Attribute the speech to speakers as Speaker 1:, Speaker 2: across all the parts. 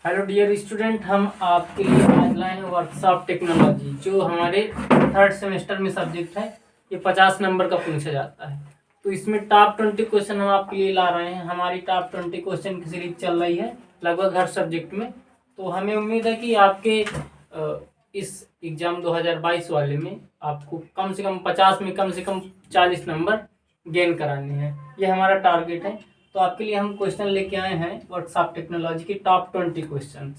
Speaker 1: Hello dear student, हम आपके लिए आज लाए हैं वर्कशॉप टेक्नोलॉजी, जो हमारे थर्ड सेमेस्टर में सब्जेक्ट है। ये 50 नंबर का पूछा जाता है। तो इसमें टॉप 20 क्वेश्चन हम आपके लिए ला रहे हैं। हमारी टॉप 20 क्वेश्चन की सीरीज चल रही है लगभग हर सब्जेक्ट में। तो हमें उम्मीद है कि आपके इस एग्ज़ाम 2022 वाले में आपको कम से कम 50 में कम से कम 40 नंबर गेन कराने हैं। ये हमारा टारगेट है। तो आपके लिए हम क्वेश्चन लेके आए हैं व्हाट्सएप टेक्नोलॉजी की टॉप 20 क्वेश्चन।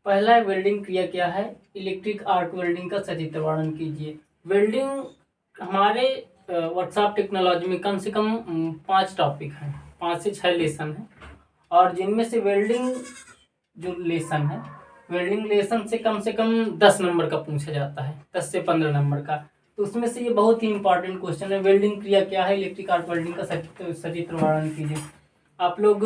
Speaker 1: पहला है, वेल्डिंग क्रिया क्या है? इलेक्ट्रिक आर्क वेल्डिंग का सचित्र वर्णन कीजिए। वेल्डिंग हमारे व्हाट्सएप टेक्नोलॉजी में कम से कम 5 टॉपिक हैं, 5 से 6 लेसन हैं। और जिनमें से वेल्डिंग जो लेसन है, वेल्डिंग लेसन से कम 10 नंबर का पूछा जाता है, 10 से 15 नंबर का। तो उसमें से ये बहुत ही इंपॉर्टेंट क्वेश्चन है। वेल्डिंग क्रिया क्या है? इलेक्ट्रिक आर्क वेल्डिंग का सचित्र वर्णन कीजिए। आप लोग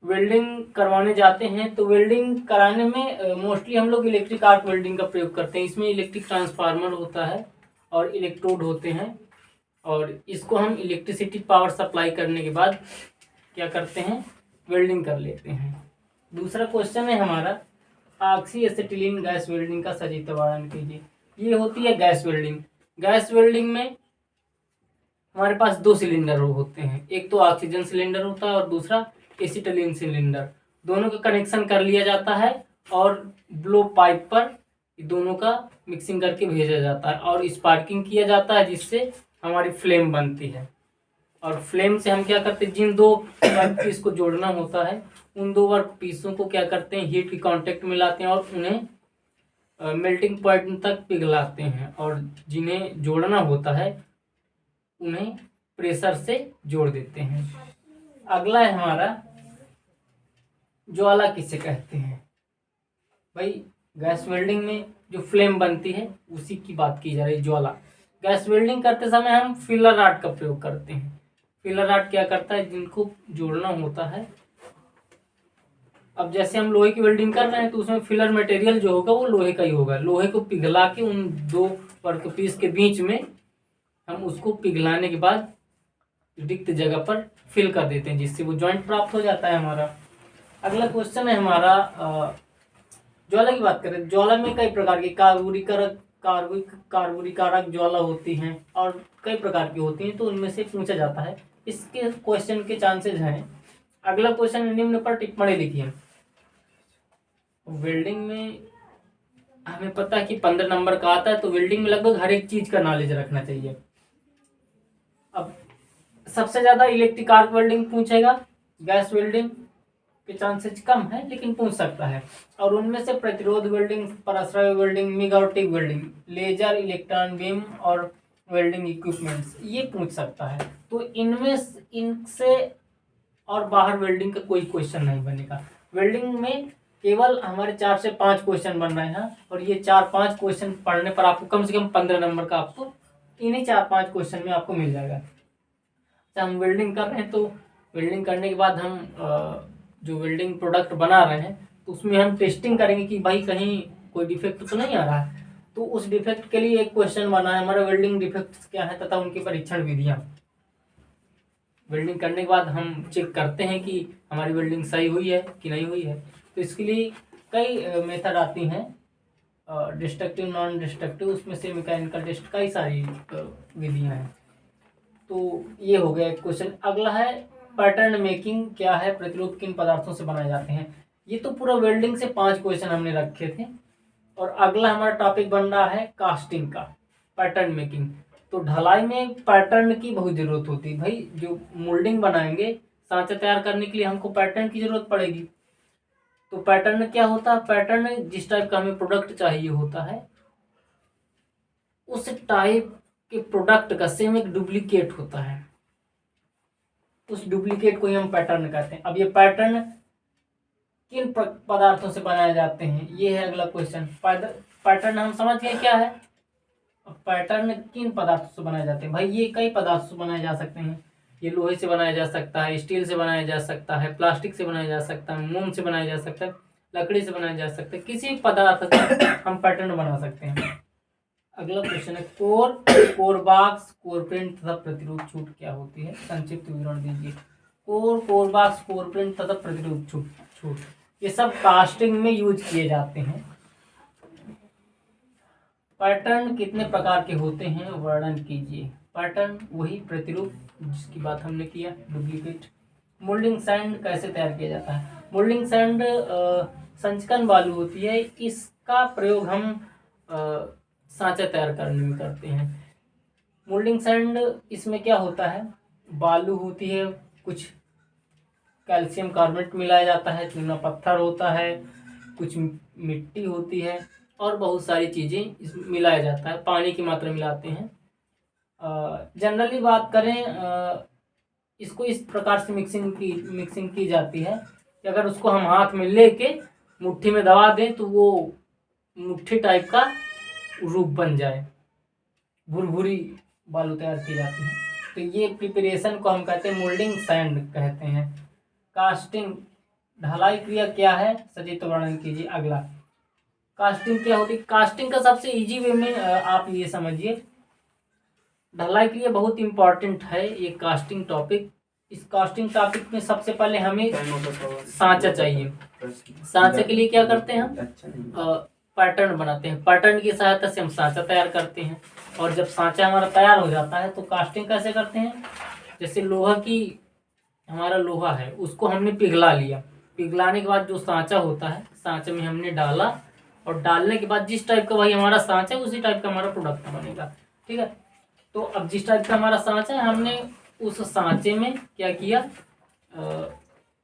Speaker 1: वेल्डिंग करवाने जाते हैं तो वेल्डिंग कराने में मोस्टली हम लोग इलेक्ट्रिक आर्क वेल्डिंग का प्रयोग करते हैं। इसमें इलेक्ट्रिक ट्रांसफार्मर होता है और इलेक्ट्रोड होते हैं, और इसको हम इलेक्ट्रिसिटी पावर सप्लाई करने के बाद क्या करते हैं? वेल्डिंग कर लेते हैं। दूसरा क्वेश्चन है हमारा, ऑक्सी एसिटिलीन गैस वेल्डिंग का सचित्र वर्णन कीजिए। ये होती है गैस वेल्डिंग। गैस वेल्डिंग में हमारे पास 2 सिलेंडर होते हैं, एक तो ऑक्सीजन सिलेंडर होता है और दूसरा एसिटिलीन सिलेंडर। दोनों का कनेक्शन कर लिया जाता है और ब्लो पाइप पर दोनों का मिक्सिंग करके भेजा जाता है और स्पार्किंग किया जाता है, जिससे हमारी फ्लेम बनती है। और फ्लेम से हम क्या करते हैं? जिन 2 वर्क पीस को जोड़ना होता है, उन 2 वर्क पीसों को क्या करते हैं? हीट की कांटेक्ट में लाते हैं और उन्हें मेल्टिंग पॉइंट तक पिघलाते हैं, और जिन्हें जोड़ना होता है उन्हें प्रेशर से जोड़ देते हैं। अगला है हमारा, ज्वाला किसे कहते हैं? भाई, गैस वेल्डिंग में जो फ्लेम बनती है उसी की बात की जा रही है, ज्वाला। गैस वेल्डिंग करते समय हम फिलर रॉड का प्रयोग करते हैं। फिलर रॉड क्या करता है? जिनको जोड़ना होता है। अब जैसे हम लोहे की वेल्डिंग कर रहे हैं तो उसमें फिलर मटेरियल जो होगा वो लोहे का ही होगा। लोहे को पिघला के उन 2 वर्कपीस के बीच में हम उसको पिघलाने के बाद रिक्त जगह पर फिल कर देते हैं, जिससे वो जॉइंट प्राप्त हो जाता है हमारा। अगला क्वेश्चन है हमारा, ज्वाला की बात करें। ज्वाला में कई प्रकार की कार्बोरिकारक ज्वाला होती हैं और कई प्रकार की होती हैं, तो उनमें से पूछा जाता है। इसके क्वेश्चन के चांसेस हैं। अगला क्वेश्चन, निम्न पर टिप्पणी लिखिए। वेल्डिंग में हमें पता है कि 15 नंबर का आता है, तो वेल्डिंग में लगभग हर एक चीज का नॉलेज रखना चाहिए। अब सबसे ज्यादा इलेक्ट्रिक आर्क वेल्डिंग पूछेगा, गैस वेल्डिंग के चांसेस कम है लेकिन पूछ सकता है। और उनमें से प्रतिरोध वेल्डिंग, परस्पर वेल्डिंग, मिग और TIG welding, laser, electron beam और वेल्डिंग इक्विपमेंट्स, ये पूछ सकता है। तो इनसे और बाहर वेल्डिंग का कोई क्वेश्चन नहीं बनेगा। वेल्डिंग में केवल हमारे 4 से 5 क्वेश्चन बन रहे हैं, और ये 4-5 क्वेश्चन पढ़ने पर आपको कम से कम 15 नंबर का आपको इन्हीं 4-5 क्वेश्चन में आपको मिल जाएगा। हम वेल्डिंग कर रहे हैं तो वेल्डिंग करने के बाद हम जो वेल्डिंग प्रोडक्ट बना रहे हैं तो उसमें हम टेस्टिंग करेंगे कि भाई कहीं कोई डिफेक्ट तो नहीं आ रहा है। तो उस डिफेक्ट के लिए एक क्वेश्चन बना है हमारा, वेल्डिंग डिफेक्ट्स क्या है तथा उनकी परीक्षण विधियां। वेल्डिंग करने के बाद हम चेक करते हैं कि हमारी वेल्डिंग सही हुई है कि नहीं हुई है। तो इसके लिए कई मेथड आती हैं, डिस्ट्रक्टिव, नॉन डिस्ट्रक्टिव, उसमें से मैकेनिकल टेस्ट, कई सारी विधियां हैं। तो ये हो गया एक क्वेश्चन। अगला है, पैटर्न मेकिंग क्या है? प्रतिरूप किन पदार्थों से बनाए जाते हैं? ये तो पूरा वेल्डिंग से 5 क्वेश्चन हमने रखे थे। और अगला हमारा टॉपिक बन रहा है कास्टिंग का, पैटर्न मेकिंग। तो ढलाई में पैटर्न की बहुत जरूरत होती है। भाई, जो मोल्डिंग बनाएंगे, सांचा तैयार करने के लिए हमको पैटर्न की जरूरत पड़ेगी। तो पैटर्न क्या होता है? पैटर्न जिस टाइप का हमें प्रोडक्ट चाहिए होता है, उस टाइप के प्रोडक्ट का सेम एक डुप्लीकेट होता है, उस डुप्लीकेट को ही हम पैटर्न कहते हैं। अब ये पैटर्न किन पदार्थों से बनाए जाते हैं, ये है अगला क्वेश्चन। पैटर्न हम समझ गए क्या है। पैटर्न किन पदार्थों से बनाए जाते हैं? भाई, ये कई पदार्थों से बनाए जा सकते हैं। ये लोहे से बनाया जा सकता है, स्टील से बनाया जा सकता है, प्लास्टिक से बनाया जा सकता है, मोम से बनाया जा सकता है, लकड़ी से बनाया जा सकता है। किसी भी पदार्थ से हम पैटर्न बना सकते हैं। अगला क्वेश्चन है, कोर बॉक्स, कोर प्रिंट तथा प्रतिरोध छूट क्या होती है? संक्षिप्त विवरण दीजिए। Core, core box, core print तथा प्रतिरूप छूट, ये सब कास्टिंग में यूज किए जाते हैं। पैटर्न कितने प्रकार के होते हैं वर्णन कीजिए। पैटर्न वही प्रतिरूप जिसकी बात हमने किया, डुप्लीकेट। मोल्डिंग सैंड कैसे तैयार किया जाता है। मोल्डिंग सैंड संचकन बालू होती है, इसका प्रयोग हम सांचा तैयार करने में करते हैं। मोल्डिंग सैंड इसमें क्या होता है, बालू होती है, कुछ कैल्शियम कार्बोनेट मिलाया जाता है, चूना पत्थर होता है, कुछ मिट्टी होती है और बहुत सारी चीज़ें इसमें मिलाया जाता है, पानी की मात्रा मिलाते हैं। जनरली बात करें इसको इस प्रकार से मिक्सिंग की जाती है कि अगर उसको हम हाथ में लेके मुट्ठी में दबा दें तो वो मुट्ठी टाइप का रूप बन जाए, भुरभुरी बालू तैयार की जाती है। तो ये प्रिपरेशन को हम कहते हैं मोल्डिंग सैंड कहते हैं। कास्टिंग, ढलाई क्रिया क्या है, सचित्र वर्णन कीजिए। अगला, कास्टिंग क्या होती है। कास्टिंग का सबसे इजी वे में आप ये समझिए, ढलाई क्रिया बहुत इंपॉर्टेंट है ये कास्टिंग टॉपिक। इस कास्टिंग टॉपिक में सबसे पहले हमें सांचा चाहिए। सांचे के लिए क्या करते हैं हम, पैटर्न बनाते हैं, पैटर्न की सहायता से हम सांचा तैयार करते हैं। और जब सांचा हमारा तैयार हो जाता है तो कास्टिंग कैसे करते हैं, जैसे लोहा की, हमारा लोहा है उसको हमने पिघला लिया, पिघलाने के बाद जो सांचा होता है, सांचे में हमने डाला और डालने के बाद जिस टाइप का भाई हमारा सांचा है उसी टाइप का हमारा प्रोडक्ट बनेगा। ठीक है, तो अब जिस टाइप का हमारा सांचा है हमने उस सांचे में क्या किया,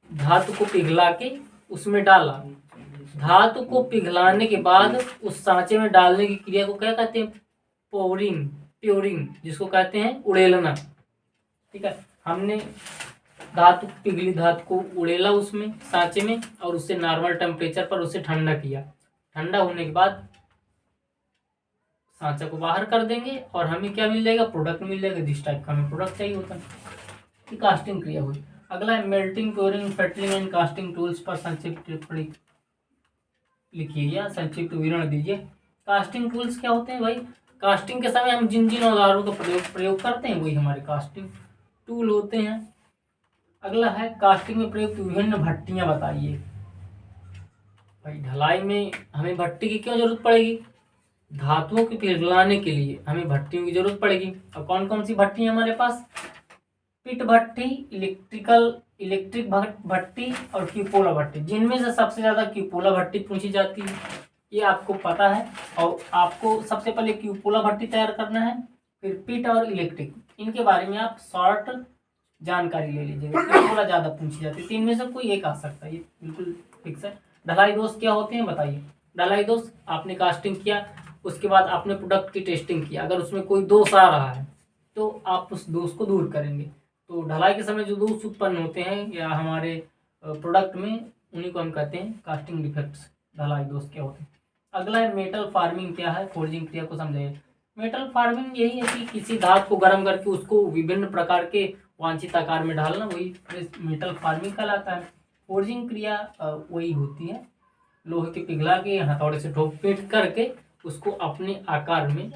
Speaker 1: धातु को पिघला के उसमें डाला। धातु को पिघलाने के बाद उस सांचे में डालने की क्रिया को क्या कहते हैं, पोरिंग, प्योरिंग, जिसको कहते हैं उड़ेलना। ठीक है, हमने धातु, पिघली धातु को उड़ेला उसमें सांचे में और उससे नॉर्मल टेम्परेचर पर उसे ठंडा किया। ठंडा होने के बाद सांचा को बाहर कर देंगे और हमें क्या मिल जाएगा, प्रोडक्ट मिल जाएगा, जिस टाइप का हमें प्रोडक्ट चाहिए होता है। कास्टिंग क्रिया हुई। अगला है melting, pouring, fettling and casting tools पर संक्षिप्त टिप्पणी लिखिए या संक्षिप्त विवरण दीजिए। कास्टिंग टूल्स क्या होते हैं भाई, कास्टिंग के समय हम जिन जिन औजारों का प्रयोग करते हैं वही हमारे कास्टिंग टूल होते हैं। अगला है कास्टिंग में प्रयुक्त विभिन्न भट्टियां बताइए। भाई ढलाई में हमें भट्टी की क्यों जरूरत पड़ेगी, धातुओं को पिघलाने के लिए हमें भट्टियों की जरूरत पड़ेगी। और कौन कौन सी भट्टी है हमारे पास, पिट भट्टी, इलेक्ट्रिक भट्टी और क्यूपोला भट्टी, जिनमें से सबसे ज्यादा क्यूपोला भट्टी पूछी जाती है, ये आपको पता है। और आपको सबसे पहले क्यूपोला भट्टी तैयार करना है, फिर पिट और इलेक्ट्रिक, इनके बारे में आप शॉर्ट जानकारी ले लीजिएगा, क्यूपोला ज्यादा पूछी जाती है। तीन में से कोई एक आ सकता है, ये बिल्कुल फिक्स है। ढलाई दोष क्या होते हैं बताइए। ढलाई दोष, आपने कास्टिंग किया उसके बाद आपने प्रोडक्ट की टेस्टिंग की, अगर उसमें कोई दोष आ रहा है तो आप उस दोष को दूर करेंगे। तो ढलाई के समय जो दोष उत्पन्न होते हैं या हमारे प्रोडक्ट में, उन्हीं को हम कहते हैं कास्टिंग डिफेक्ट्स, ढलाई दोष क्या होते हैं। अगला है मेटल फार्मिंग क्या है, फोर्जिंग क्रिया को समझाइए। मेटल फार्मिंग यही है कि किसी धातु को गर्म करके उसको विभिन्न प्रकार के वांछित आकार में डालना, वही मेटल फार्मिंग कहलाता है। फोर्जिंग क्रिया वही होती है, लोहे के पिघला के हथौड़े से ठोक पीट करके उसको अपने आकार में,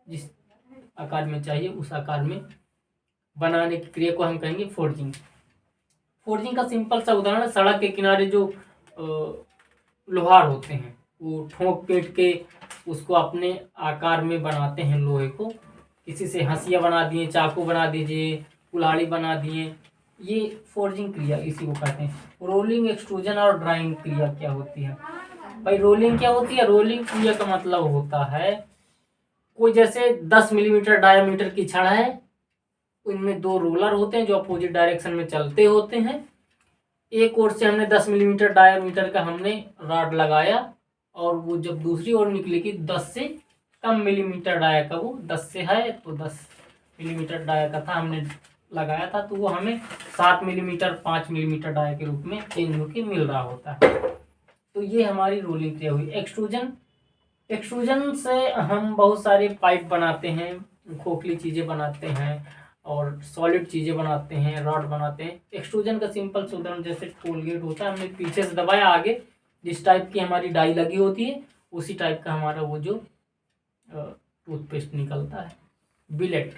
Speaker 1: जिस आकार में चाहिए उस आकार में बनाने की क्रिया को हम कहेंगे फोर्जिंग। फोर्जिंग का सिंपल सा उदाहरण, सड़क के किनारे जो लोहार होते हैं वो ठोक पीट के उसको अपने आकार में बनाते हैं लोहे को, किसी से हंसिया बना दिए, चाकू बना दीजिए, कुल्हाड़ी बना दिए, ये फोर्जिंग क्रिया इसी को कहते हैं। रोलिंग, एक्सट्रूजन और ड्राइंग क्रिया क्या होती है भाई। रोलिंग क्या होती है, रोलिंग क्रिया का मतलब होता है कोई जैसे 10 मिलीमीटर डायमीटर की छड़ है, उनमें दो रोलर होते हैं जो अपोजिट डायरेक्शन में चलते होते हैं। एक ओर से हमने 10 मिलीमीटर डायमीटर का हमने रॉड लगाया और वो जब दूसरी ओर निकलेगी 10 से कम मिलीमीटर डाया का, वो 10 से है तो 10 मिलीमीटर डाया का था हमने लगाया था, तो वो हमें 7 मिलीमीटर 5 मिलीमीटर डाया के रूप में चेंज होकर मिल रहा होता है। तो ये हमारी रोलिंग क्रिया हुई। एक्सट्रूजन, एक्सट्रूजन से हम बहुत सारे पाइप बनाते हैं, खोखली चीज़ें बनाते हैं और सॉलिड चीज़ें बनाते हैं, रॉड बनाते हैं। एक्सट्रूजन का सिंपल से उदाहरण जैसे कोलगेट होता है, हमने पीछे से दबाया, आगे जिस टाइप की हमारी डाई लगी होती है उसी टाइप का हमारा वो जो टूथपेस्ट निकलता है, बिलेट।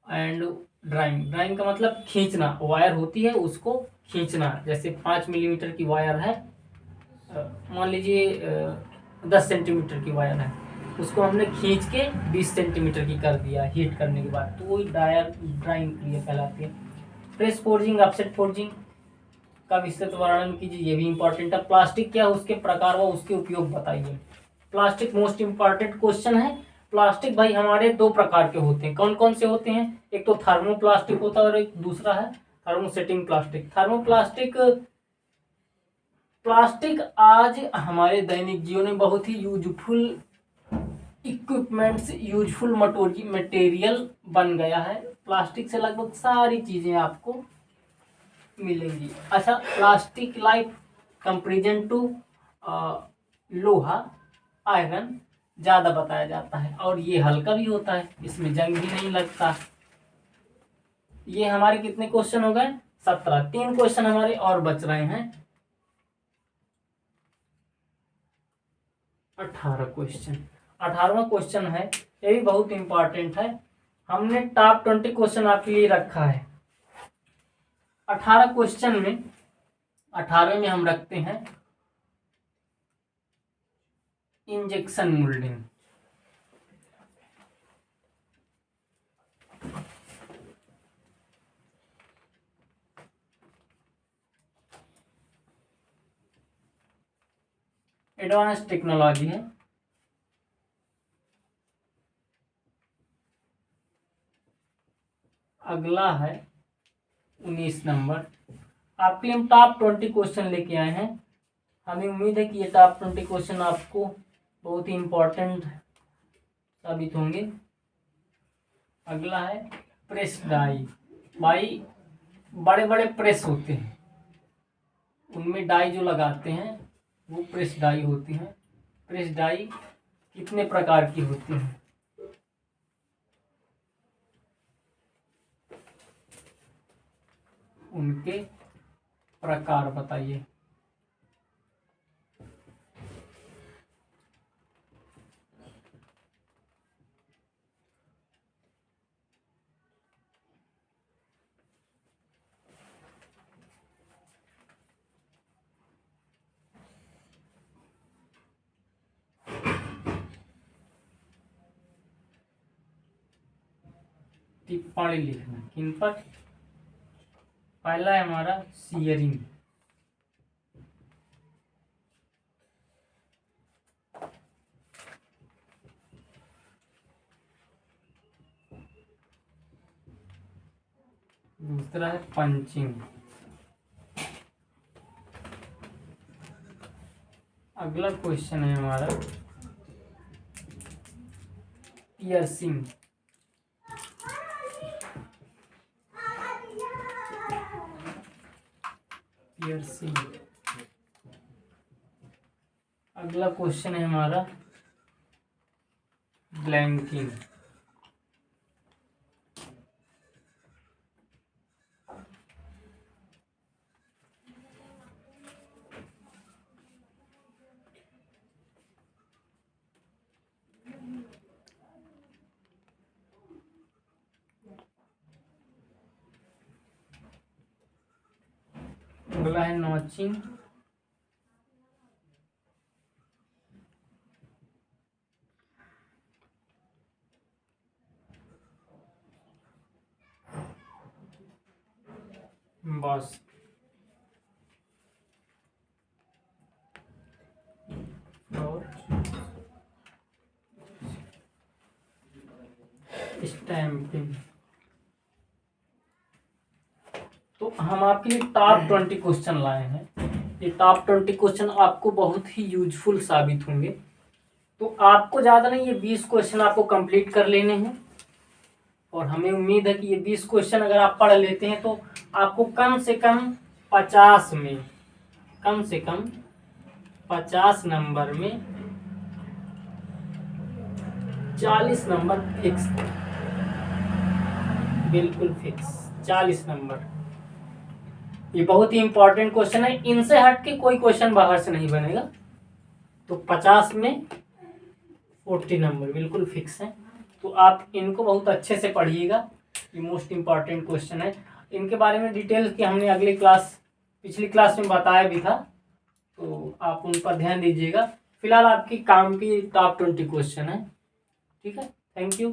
Speaker 1: एंड ड्राइंग, ड्राइंग का मतलब खींचना, वायर होती है उसको खींचना। जैसे 5 मिलीमीटर की वायर है, मान लीजिए 10 सेंटीमीटर की वायर है, उसको हमने खींच के 20 सेंटीमीटर की कर दिया हीट करने के बाद, तो वही ड्राइंग क्रिया कहलाती है। प्रेस फोर्जिंग, ऑफसेट फोर्जिंग का विस्तृत वर्णन कीजिए, ये भी इंपॉर्टेंट है। प्लास्टिक क्या है, उसके प्रकार व उसके उपयोग बताइए। प्लास्टिक मोस्ट इंपॉर्टेंट क्वेश्चन है। प्लास्टिक भाई हमारे दो प्रकार के होते हैं, कौन कौन से होते हैं? एक तो थर्मोप्लास्टिक होता है और एक दूसरा है थर्मोसेटिंग प्लास्टिक। थर्मोप्लास्टिक प्लास्टिक आज हमारे दैनिक जीवन में बहुत ही यूजफुल इक्विपमेंट्स, यूजफुल मटेरियल बन गया है। प्लास्टिक से लगभग सारी चीजें आपको मिलेंगी। अच्छा, प्लास्टिक लाइफ कंपेरिजन टू लोहा, आयरन ज़्यादा बताया जाता है, और ये हल्का भी होता है, इसमें जंग भी नहीं लगता। ये हमारे कितने क्वेश्चन हो गए? 17। 3 क्वेश्चन हमारे और बच रहे हैं, 18 क्वेश्चन। 18वां क्वेश्चन है, ये भी बहुत इंपॉर्टेंट है। हमने टॉप 20 क्वेश्चन आपके लिए रखा है। 18 क्वेश्चन में 18 में हम रखते हैं इंजेक्शन मोल्डिंग। एडवांस टेक्नोलॉजी है। अगला है 19 नंबर। आपके लिए हम टॉप 20 क्वेश्चन लेके आए हैं। हमें उम्मीद है कि ये टॉप 20 क्वेश्चन आपको बहुत ही इम्पोर्टेंट साबित होंगे। अगला है प्रेस डाई। भाई बड़े बड़े प्रेस होते हैं, उनमें डाई जो लगाते हैं वो प्रेस डाई होती हैं। प्रेस डाई कितने प्रकार की होती हैं? उनके प्रकार बताइए। टिप्पणी लिखना किन पर? पहला है हमारा सीयरिंग, दूसरा है पंचिंग, अगला क्वेश्चन है हमारा पियर्सिंग, पियर्सिंग। अगला क्वेश्चन है हमारा ब्लैंकिंग। अगला है नॉचिंग, बस और स्टैम्पिंग। तो हम आपके लिए टॉप 20 क्वेश्चन लाए हैं। ये टॉप 20 क्वेश्चन आपको बहुत ही यूजफुल साबित होंगे। तो आपको ज़्यादा नहीं, ये 20 क्वेश्चन आपको कंप्लीट कर लेने हैं, और हमें उम्मीद है कि ये 20 क्वेश्चन अगर आप पढ़ लेते हैं तो आपको कम से कम 50 में, कम से कम 50 नंबर में 40 नंबर फिक्स, बिल्कुल फिक्स 40 नंबर। ये बहुत ही इंपॉर्टेंट क्वेश्चन है, इनसे हट के कोई क्वेश्चन बाहर से नहीं बनेगा। तो 50 में 40 नंबर बिल्कुल फिक्स है। तो आप इनको बहुत अच्छे से पढ़िएगा। ये मोस्ट इम्पॉर्टेंट क्वेश्चन है। इनके बारे में डिटेल की हमने पिछली क्लास में बताया भी था, तो आप उन पर ध्यान दीजिएगा। फिलहाल आपकी काम की टॉप 20 क्वेश्चन है। ठीक है, थैंक यू।